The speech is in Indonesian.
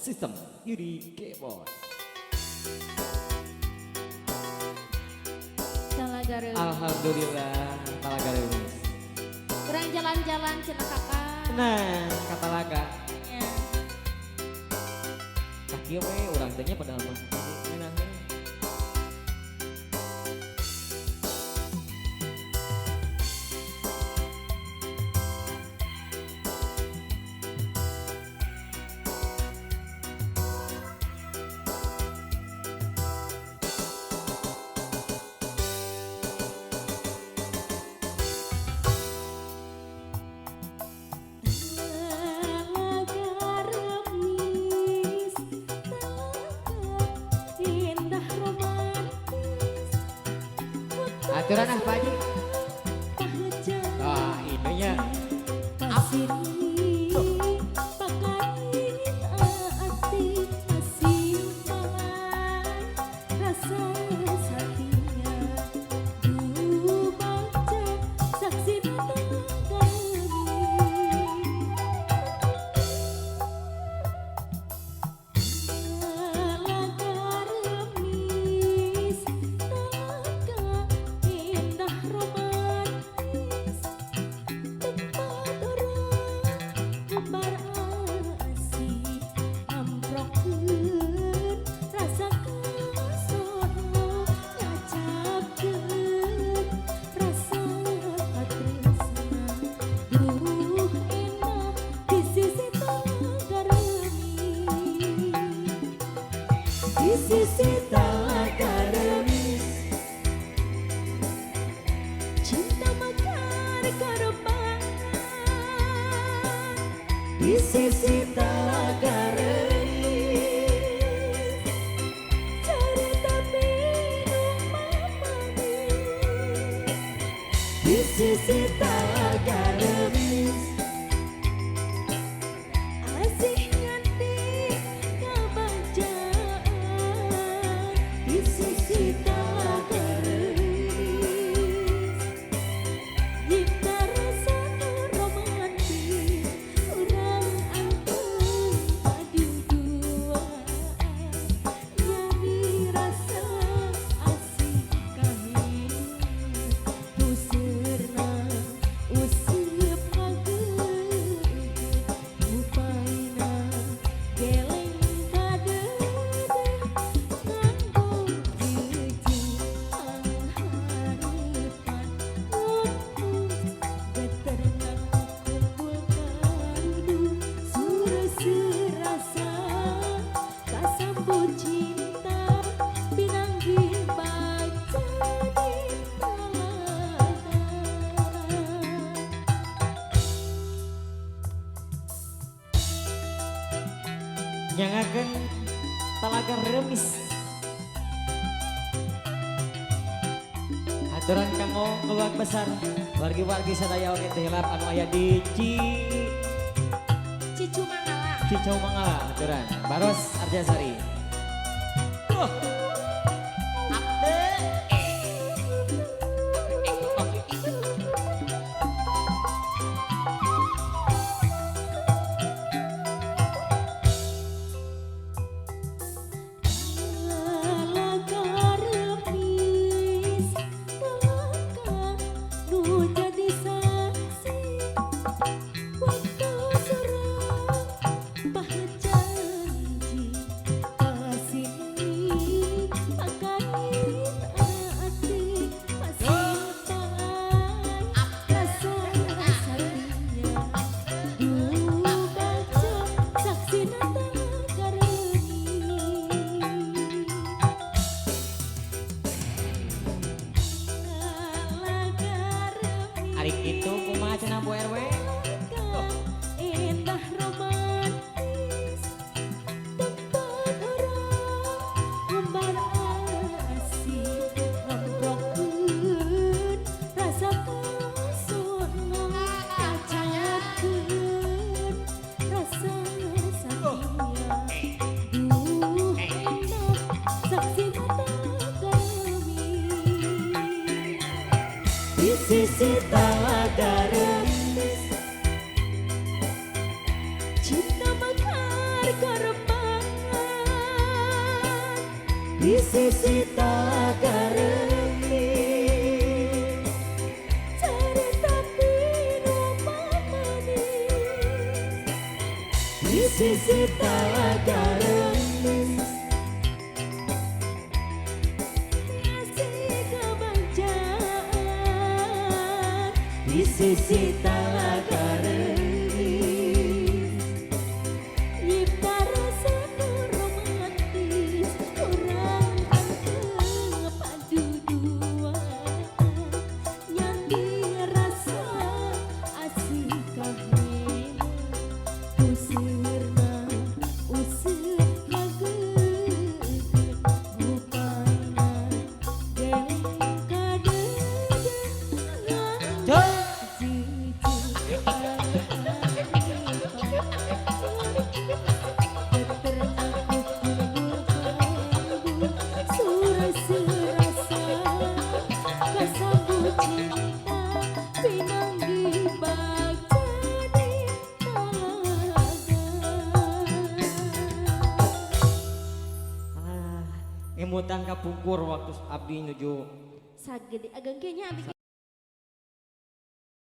System Yudi Keyboard. Talaga remis. Alhamdulillah Talaga remis. Kurang jalan-jalan cenah kakak. Nah kata laga Ya. kaki we urang teh nya padahal mah menang we. Aturan ah Pak Haji. Wah ininya sisi Talaga Remis, cinta mekar karepan di sisi Talaga Remis, cerita minum manis di sisi Talaga Remis. nyangakeun Talaga Remis. Aturan kanggo keluarga besar wargi-wargi sadaya oge teh hilap anu aya di Cicu Mangala. Cicau Mangala aturan Baros Arjasari. Ari kitu kumaha cenah Bu RW? Indah romantis, tempat orang umbar asih, ngembrokeun rasa kasona, ngacakeun rasa sakia. Duh enak saksina Talaga Remis, di sisi Talaga Remis, cinta mekar karepan di sisi tagaremi cerita piro manis di sisi tagaremi kasih kebancaan di sisi tagaremi Emutan kapungkur waktu abdi nuju sagede agang kayaknya abis